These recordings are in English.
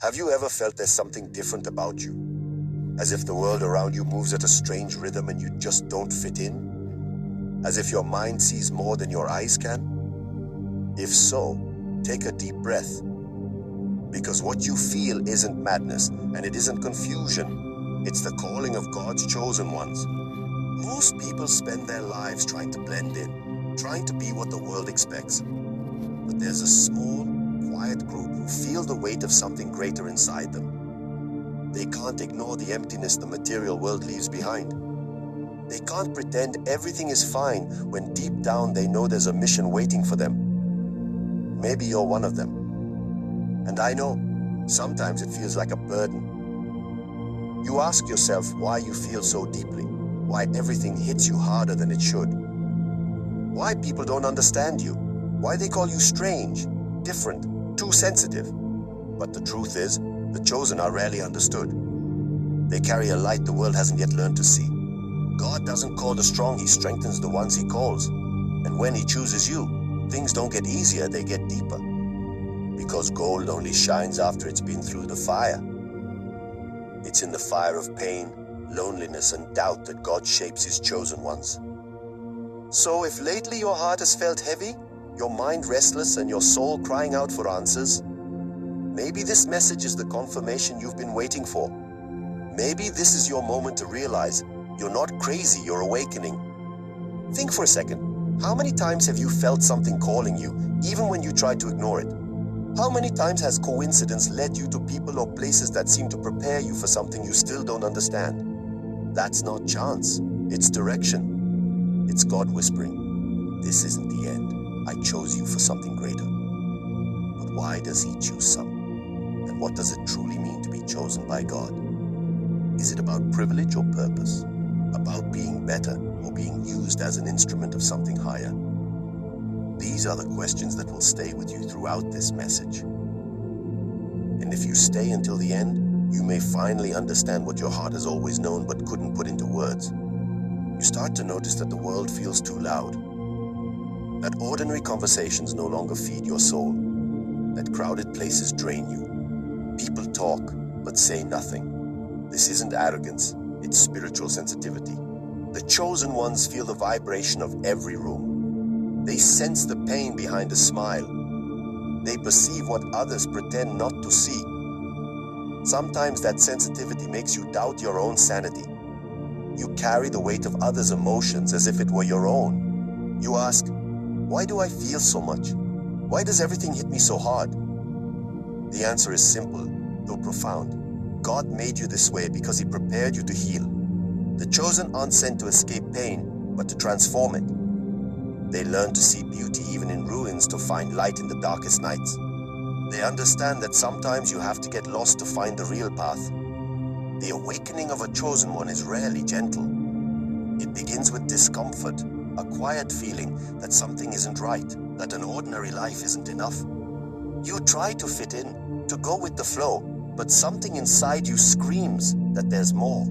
Have you ever felt there's something different about you? As if the world around you moves at a strange rhythm and you just don't fit in? As if your mind sees more than your eyes can? If so, take a deep breath. Because what you feel isn't madness, and it isn't confusion. It's the calling of God's chosen ones. Most people spend their lives trying to blend in, trying to be what the world expects. But there's a small, quiet group who feel the weight of something greater inside them. They can't ignore the emptiness the material world leaves behind. They can't pretend everything is fine when deep down they know there's a mission waiting for them. Maybe you're one of them. And I know, sometimes it feels like a burden. You ask yourself why you feel so deeply, why everything hits you harder than it should. Why people don't understand you, why they call you strange, different, too sensitive. But the truth is, the chosen are rarely understood. They carry a light the world hasn't yet learned to see. God doesn't call the strong, He strengthens the ones He calls. And when He chooses you, things don't get easier, they get deeper. Because gold only shines after it's been through the fire. It's in the fire of pain, loneliness, and doubt that God shapes His chosen ones. So if lately your heart has felt heavy, your mind restless, and your soul crying out for answers, maybe this message is the confirmation you've been waiting for. Maybe this is your moment to realize you're not crazy, you're awakening. Think for a second. How many times have you felt something calling you, even when you tried to ignore it? How many times has coincidence led you to people or places that seem to prepare you for something you still don't understand? That's not chance, it's direction. It's God whispering, this isn't the end. I chose you for something greater. But why does He choose some? And what does it truly mean to be chosen by God? Is it about privilege or purpose? About being better or being used as an instrument of something higher? These are the questions that will stay with you throughout this message. And if you stay until the end, you may finally understand what your heart has always known but couldn't put into words. You start to notice that the world feels too loud, that ordinary conversations no longer feed your soul, that crowded places drain you. People talk, but say nothing. This isn't arrogance, it's spiritual sensitivity. The chosen ones feel the vibration of every room. They sense the pain behind a smile. They perceive what others pretend not to see. Sometimes that sensitivity makes you doubt your own sanity. You carry the weight of others' emotions as if it were your own. You ask, why do I feel so much? Why does everything hit me so hard? The answer is simple, though profound. God made you this way because He prepared you to heal. The chosen aren't sent to escape pain, but to transform it. They learn to see beauty even in ruins, to find light in the darkest nights. They understand that sometimes you have to get lost to find the real path. The awakening of a chosen one is rarely gentle. It begins with discomfort, a quiet feeling that something isn't right, that an ordinary life isn't enough. You try to fit in, to go with the flow, but something inside you screams that there's more.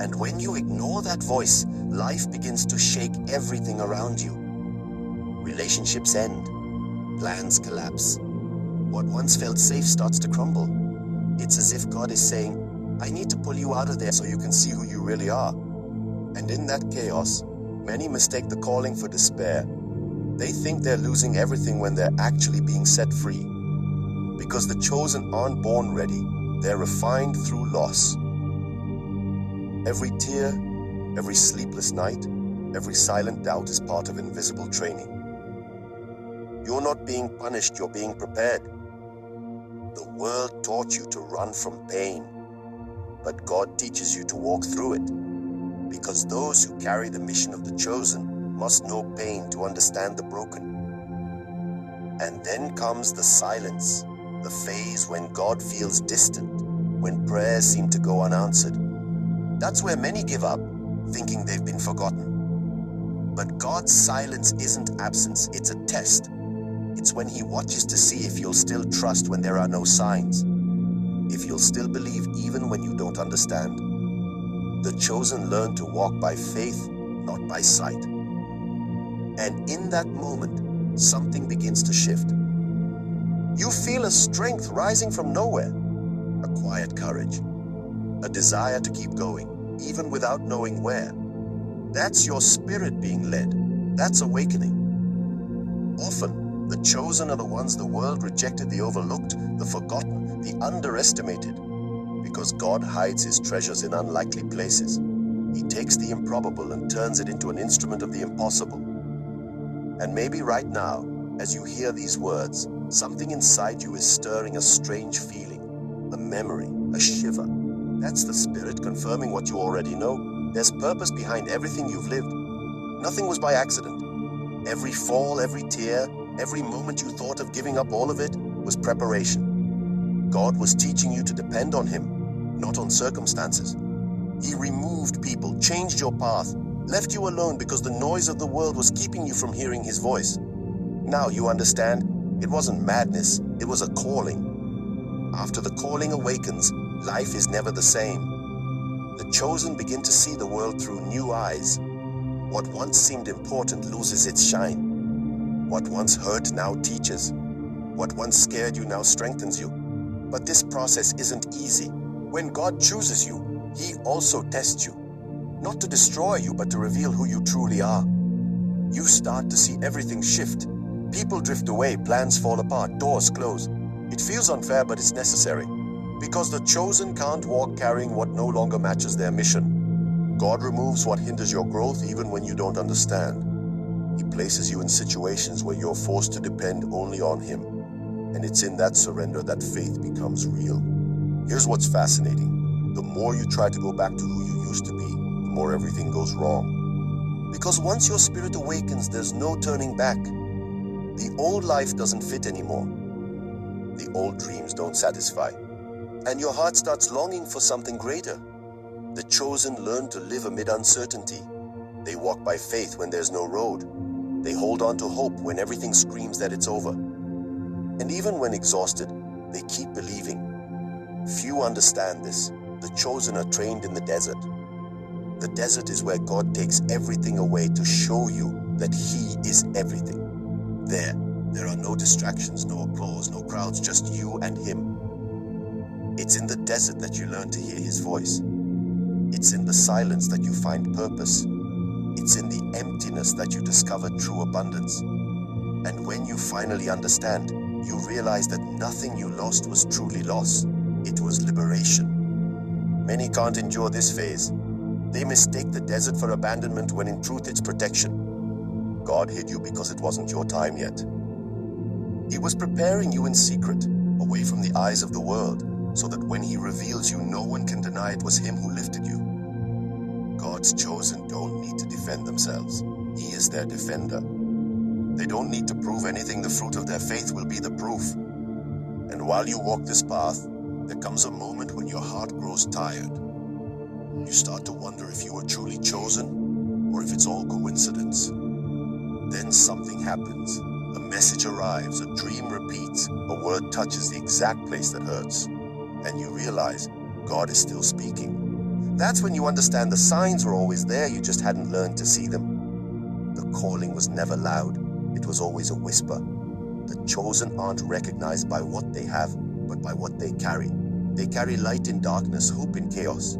And when you ignore that voice, life begins to shake everything around you. Relationships end. Plans collapse. What once felt safe starts to crumble. It's as if God is saying, I need to pull you out of there so you can see who you really are. And in that chaos, many mistake the calling for despair. They think they're losing everything when they're actually being set free. Because the chosen aren't born ready, they're refined through loss. Every tear, every sleepless night, every silent doubt is part of invisible training. You're not being punished, you're being prepared. The world taught you to run from pain, but God teaches you to walk through it. Because those who carry the mission of the chosen must know pain to understand the broken. And then comes the silence, the phase when God feels distant, when prayers seem to go unanswered. That's where many give up, thinking they've been forgotten. But God's silence isn't absence, it's a test. It's when He watches to see if you'll still trust when there are no signs, if you'll still believe even when you don't understand. The chosen learn to walk by faith, not by sight. And in that moment, something begins to shift. You feel a strength rising from nowhere, a quiet courage, a desire to keep going, even without knowing where. That's your spirit being led. That's awakening. Often, the chosen are the ones the world rejected, the overlooked, the forgotten, the underestimated, because God hides his treasures in unlikely places. He takes the improbable and turns it into an instrument of the impossible. And maybe right now, as you hear these words, something inside you is stirring a strange feeling, a memory, a shiver. That's the Spirit confirming what you already know. There's purpose behind everything you've lived. Nothing was by accident. Every fall, every tear, every moment you thought of giving up all of it was preparation. God was teaching you to depend on him, not on circumstances. He removed people, changed your path, left you alone because the noise of the world was keeping you from hearing his voice. Now you understand, it wasn't madness, it was a calling. After the calling awakens, life is never the same. The chosen begin to see the world through new eyes. What once seemed important loses its shine. What once hurt now teaches. What once scared you now strengthens you. But this process isn't easy. When God chooses you, he also tests you. Not to destroy you, but to reveal who you truly are. You start to see everything shift. People drift away, plans fall apart, doors close. It feels unfair, but it's necessary. Because the chosen can't walk carrying what no longer matches their mission. God removes what hinders your growth even when you don't understand. He places you in situations where you're forced to depend only on him. And it's in that surrender that faith becomes real. Here's what's fascinating. The more you try to go back to who you used to be, the more everything goes wrong. Because once your spirit awakens, there's no turning back. The old life doesn't fit anymore. The old dreams don't satisfy. And your heart starts longing for something greater. The chosen learn to live amid uncertainty. They walk by faith when there's no road. They hold on to hope when everything screams that it's over. And even when exhausted, they keep believing. Few understand this. The chosen are trained in the desert. The desert is where God takes everything away to show you that he is everything. There are no distractions, no applause, no crowds, just you and him. It's in the desert that you learn to hear his voice. It's in the silence that you find purpose. It's in the emptiness that you discover true abundance. And when you finally understand, you realize that nothing you lost was truly loss. It was liberation. Many can't endure this phase. They mistake the desert for abandonment when in truth it's protection. God hid you because it wasn't your time yet. He was preparing you in secret, away from the eyes of the world, so that when he reveals you, no one can deny it was him who lifted you. God's chosen don't need to defend themselves. He is their defender. They don't need to prove anything. The fruit of their faith will be the proof. And while you walk this path, there comes a moment when your heart grows tired. You start to wonder if you were truly chosen or if it's all coincidence. Then something happens. A message arrives, a dream repeats, a word touches the exact place that hurts. And you realize God is still speaking. That's when you understand the signs were always there, you just hadn't learned to see them. The calling was never loud, it was always a whisper. The chosen aren't recognized by what they have, but by what they carry. They carry light in darkness, hope in chaos.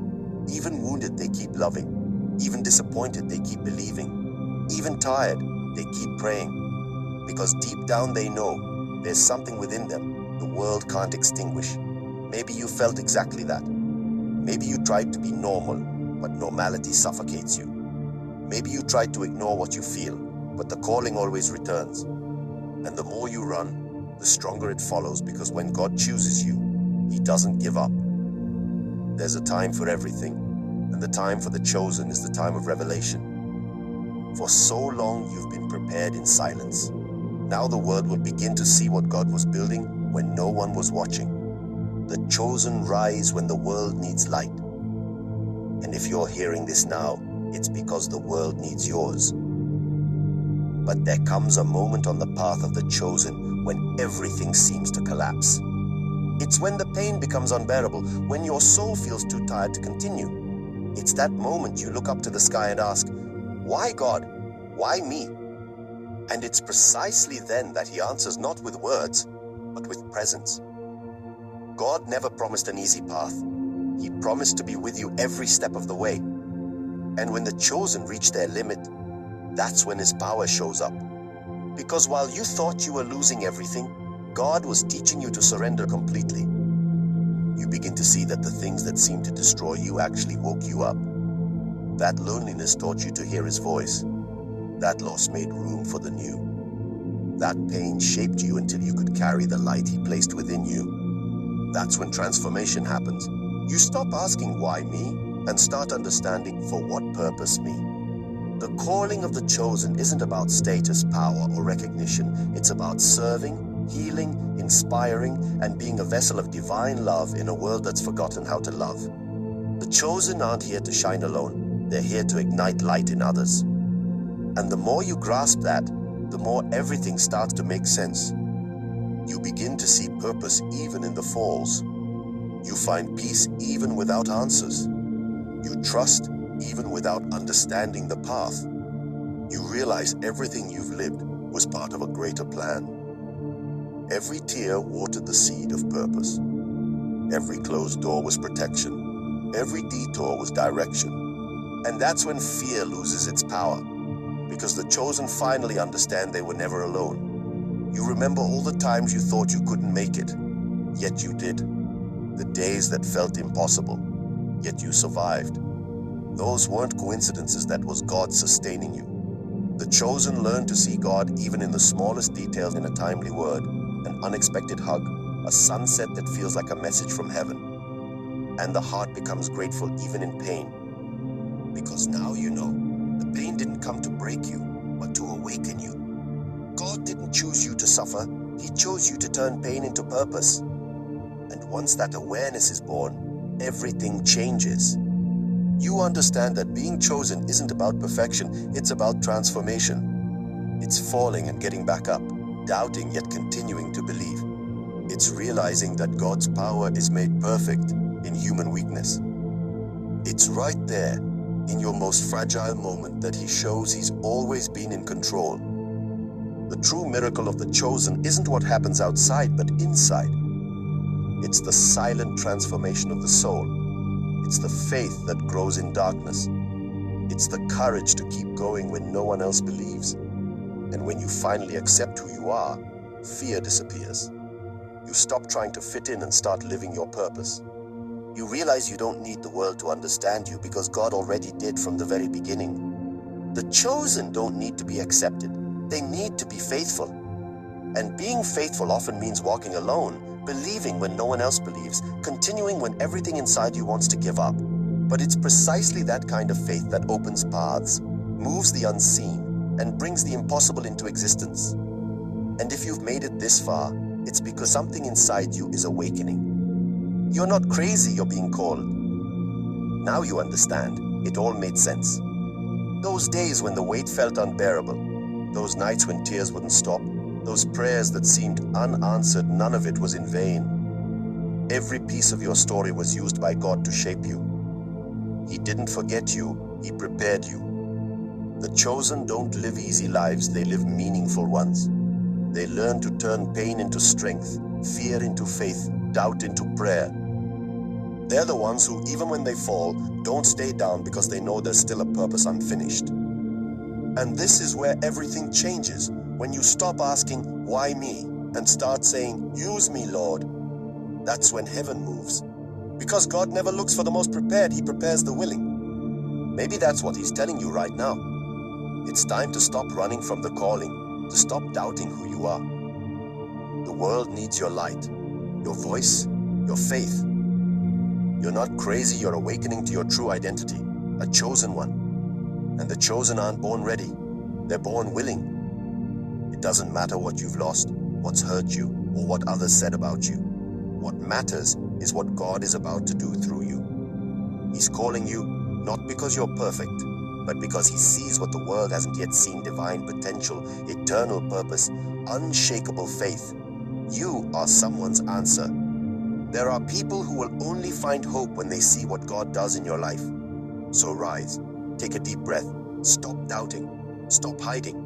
Even wounded, they keep loving. Even disappointed, they keep believing. Even tired, they keep praying. Because deep down they know there's something within them the world can't extinguish. Maybe you felt exactly that. Maybe you tried to be normal, but normality suffocates you. Maybe you tried to ignore what you feel, but the calling always returns. And the more you run, the stronger it follows, because when God chooses you, he doesn't give up. There's a time for everything, and the time for the chosen is the time of revelation. For so long you've been prepared in silence. Now the world will begin to see what God was building when no one was watching. The chosen rise when the world needs light. And if you're hearing this now, it's because the world needs yours. But there comes a moment on the path of the chosen when everything seems to collapse. It's when the pain becomes unbearable, when your soul feels too tired to continue. It's that moment you look up to the sky and ask, "Why, God? Why me?" And it's precisely then that he answers not with words, but with presence. God never promised an easy path. He promised to be with you every step of the way. And when the chosen reach their limit, that's when His power shows up. Because while you thought you were losing everything, God was teaching you to surrender completely. You begin to see that the things that seemed to destroy you actually woke you up. That loneliness taught you to hear His voice. That loss made room for the new. That pain shaped you until you could carry the light He placed within you. That's when transformation happens. You stop asking, why me? And start understanding, for what purpose me? The calling of the chosen isn't about status, power, or recognition. It's about serving, healing, inspiring, and being a vessel of divine love in a world that's forgotten how to love. The chosen aren't here to shine alone. They're here to ignite light in others. And the more you grasp that, the more everything starts to make sense. You begin to see purpose even in the falls. You find peace even without answers. You trust even without understanding the path. You realize everything you've lived was part of a greater plan. Every tear watered the seed of purpose. Every closed door was protection. Every detour was direction. And that's when fear loses its power, because the chosen finally understand they were never alone. You remember all the times you thought you couldn't make it, yet you did. The days that felt impossible, yet you survived. Those weren't coincidences, that was God sustaining you. The chosen learn to see God even in the smallest details, in a timely word, an unexpected hug, a sunset that feels like a message from heaven. And the heart becomes grateful even in pain. Because now you know, the pain didn't come to break you, but to awaken you. God didn't choose you to suffer, He chose you to turn pain into purpose. And once that awareness is born, everything changes. You understand that being chosen isn't about perfection, it's about transformation. It's falling and getting back up, doubting yet continuing to believe. It's realizing that God's power is made perfect in human weakness. It's right there, in your most fragile moment, that He shows He's always been in control. The true miracle of the chosen isn't what happens outside, but inside. It's the silent transformation of the soul. It's the faith that grows in darkness. It's the courage to keep going when no one else believes. And when you finally accept who you are, fear disappears. You stop trying to fit in and start living your purpose. You realize you don't need the world to understand you, because God already did from the very beginning. The chosen don't need to be accepted. They need to be faithful. And being faithful often means walking alone, believing when no one else believes, continuing when everything inside you wants to give up. But it's precisely that kind of faith that opens paths, moves the unseen, and brings the impossible into existence. And if you've made it this far, it's because something inside you is awakening. You're not crazy, you're being called. Now you understand. It all made sense. Those days when the weight felt unbearable, those nights when tears wouldn't stop, those prayers that seemed unanswered, none of it was in vain. Every piece of your story was used by God to shape you. He didn't forget you, He prepared you. The chosen don't live easy lives, they live meaningful ones. They learn to turn pain into strength, fear into faith, doubt into prayer. They're the ones who, even when they fall, don't stay down because they know there's still a purpose unfinished. And this is where everything changes, when you stop asking, why me? And start saying, use me, Lord. That's when heaven moves. Because God never looks for the most prepared, He prepares the willing. Maybe that's what He's telling you right now. It's time to stop running from the calling, to stop doubting who you are. The world needs your light, your voice, your faith. You're not crazy, you're awakening to your true identity, a chosen one. And the chosen aren't born ready, they're born willing. It doesn't matter what you've lost, what's hurt you, or what others said about you. What matters is what God is about to do through you. He's calling you not because you're perfect, but because He sees what the world hasn't yet seen: divine potential, eternal purpose, unshakable faith. You are someone's answer. There are people who will only find hope when they see what God does in your life. So rise, take a deep breath, stop doubting, stop hiding.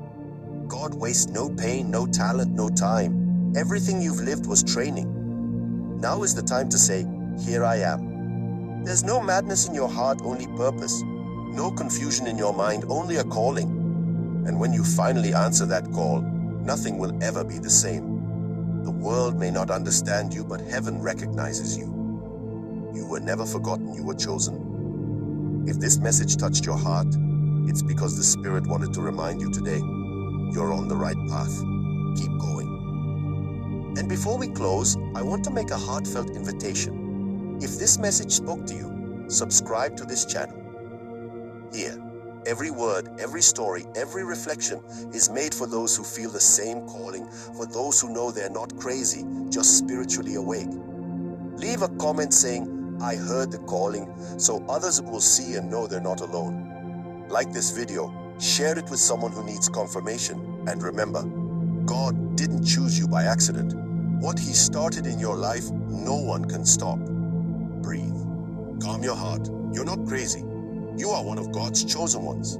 God wastes no pain, no talent, no time. Everything you've lived was training. Now is the time to say, here I am. There's no madness in your heart, only purpose. No confusion in your mind, only a calling. And when you finally answer that call, nothing will ever be the same. The world may not understand you, but heaven recognizes you. You were never forgotten, you were chosen. If this message touched your heart, it's because the Spirit wanted to remind you today, you're on the right path. Keep going. And before we close, I want to make a heartfelt invitation. If this message spoke to you, subscribe to this channel. Here, every word, every story, every reflection is made for those who feel the same calling, for those who know they're not crazy, just spiritually awake. Leave a comment saying, I heard the calling, so others will see and know they're not alone. Like this video, share it with someone who needs confirmation. And remember, God didn't choose you by accident. What He started in your life, no one can stop. Breathe. Calm your heart. You're not crazy. You are one of God's chosen ones.